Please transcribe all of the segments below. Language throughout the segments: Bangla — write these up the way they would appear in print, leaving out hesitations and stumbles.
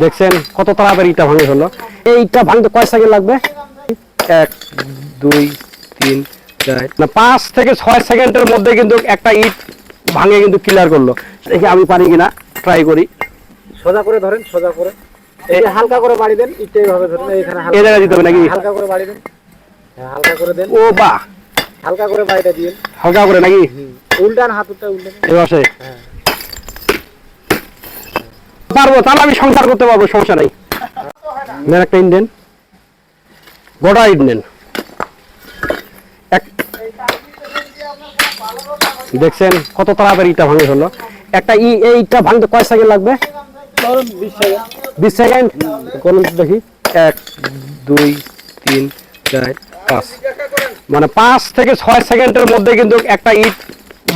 দেখছেন কত তাড়াতাড়ি ইটটা ভাঙে হলো। এই ইটটা ভাঙতে কয় সেকেন্ড লাগবে? 1 2 3 4 না 5 থেকে 6 সেকেন্ডের মধ্যে কিন্তু একটা ইট ভাঙে কিন্তু ক্লিয়ার করলো। দেখি আমি পারি কিনা, ট্রাই করি। সোজা করে ধরেন, সোজা করে এই যে হালকা করে বাড়ি দেন, ইটটা এইভাবে ধরেন, এইখানে এই জায়গায় দিতে হবে নাকি? হালকা করে বাড়ি দেন। হ্যাঁ, হালকা করে দেন। ও বাহ, হালকা করে বাড়িটা দিন, হালকা করে নাকি? উল্টান, হাতটা উল্টান। এই পাশে হ্যাঁ, পারবো, তাহলে আমি সংসার করতে পারবো, সমস্যা নাই। নেন একটা ইট দেন, গোটা ইট নেন। দেখছেন কত তাড়াতাড়ি ইটটা ভাঙে হলো। একটা এই ইটটা ভাঙতে কয় সেকেন্ড লাগবে? ধরুন 20 সেকেন্ড। 20 সেকেন্ড করুন দেখি। 1 2 3 4 5 মানে 5 থেকে 6 সেকেন্ডের মধ্যে কিন্তু একটা ইট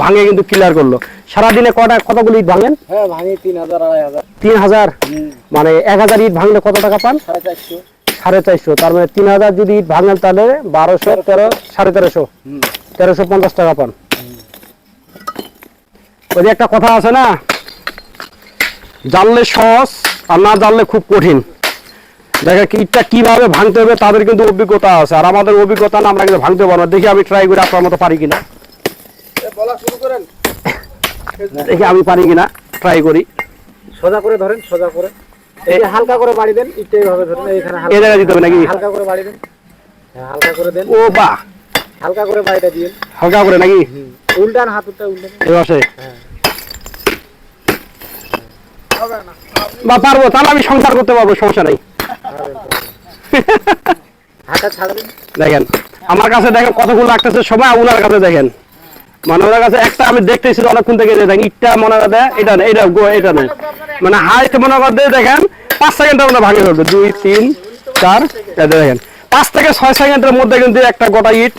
ভাঙে কিন্তু ক্লিয়ার করলো। সারাদিনে কতগুলো ইট ভাঙেন? হ্যাঁ, ভাঙি 3000 2500। 3000 মানে 1000 ইট ভাঙলে কত টাকা পান? 450। 450, তার মানে 3000 যদি ইট ভাঙেন তাহলে 1200 13 1350 1350 টাকা পান। ওই যে একটা কথা আছে না, জানলে সহজ আর না জানলে খুব কঠিন। দেখেন ইটটা কিভাবে ভাঙতে হবে তাদের কিন্তু অভিজ্ঞতা আছে, আর আমাদের অভিজ্ঞতা না, আমরা কিন্তু ভাঙতে পারবো না। দেখি আমি ট্রাই করি আপনার মতো পারি কিনা। বলা শুরু করেন। দেখি আমি পারি কিনা, ট্রাই করি। সোজা করে ধরেন, সোজা করে এই যে হালকা করে বাড়ি দেন, ইটটা এইভাবে ধরেন, এইখানে এই জায়গায় দিতে হবে নাকি? হালকা করে বাড়ি দেন। হ্যাঁ, হালকা করে দেন। ও বাহ, হালকা করে বাড়িটা দিন, হালকা করে নাকি? উল্টান, হাতটা উল্টান। এই পাশে হ্যাঁ, বা পারবো, তাহলে আমি সংসার করতে পারবো, সমস্যা নাই। হাতটা ছাড় দিন। দেখেন আমার কাছে, দেখেন কতক্ষণ লাগতেছে সময়, ওনার কাছে দেখেন, মানে ওনার কাছে একটা আমি দেখতেছি অনেকক্ষণ থেকে। দেখেন ইটটা মনে করে এটা না, এটা নেই, মানে হাইট মনে করে দেখেন 5 সেকেন্ডের মধ্যে ভাঙে ফেলবে। 2 3 4 দেখেন 5 থেকে 6 সেকেন্ডের মধ্যে কিন্তু একটা গোটা ইট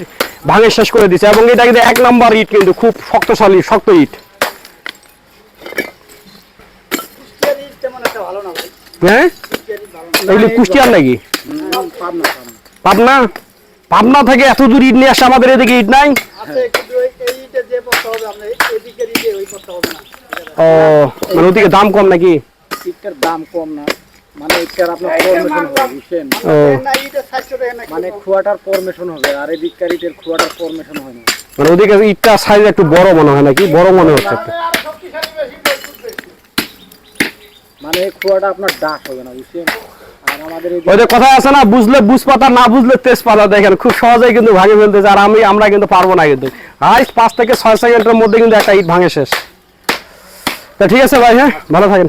ভাঙে শেষ করে দিচ্ছে। এবং এটা কিন্তু 1 নাম্বার ইট, কিন্তু খুব শক্তশালী, শক্ত ইট। হ্যাঁ, এগুলি কুষ্টিয়ার নাকি? পাবনা? পাবনা থেকে এত দূর ইট নিয়ে আসছে, আমাদের এদিকে ইট নাই। ও, মানে ওদিকে দাম কম নাকি? ইটটার দাম কম না, মানে ইটটার আপনার ফরমেশন হবে, বুঝছেন? ও, মানে খোয়াটার ফরমেশন হবে, আর এই বিক্কার ইটের খোয়াটার ফরমেশন হয় না। মানে ওদিকে ইটটা সাইজ একটু বড় মনে হয় নাকি? বড় মনে হচ্ছে একটু। মানে এই খোয়াটা আপনার ডাস হবে না, বুঝছেন? আর আমাদের এই ওই যে কথা আছে না, বুঝলে বুঝপাতা, না বুঝলে তেজপাতা। দেখেন খুব সহজেই কিন্তু ভাঙে ফেলতেছে, আর আমরা কিন্তু পারবো না কিন্তু। হাইস্ট 5 থেকে 6 সেকেন্ডের মধ্যে কিন্তু একটা ইট ভাঙে শেষ। তা ঠিক আছে ভাই, হ্যাঁ, ভালো থাকেন।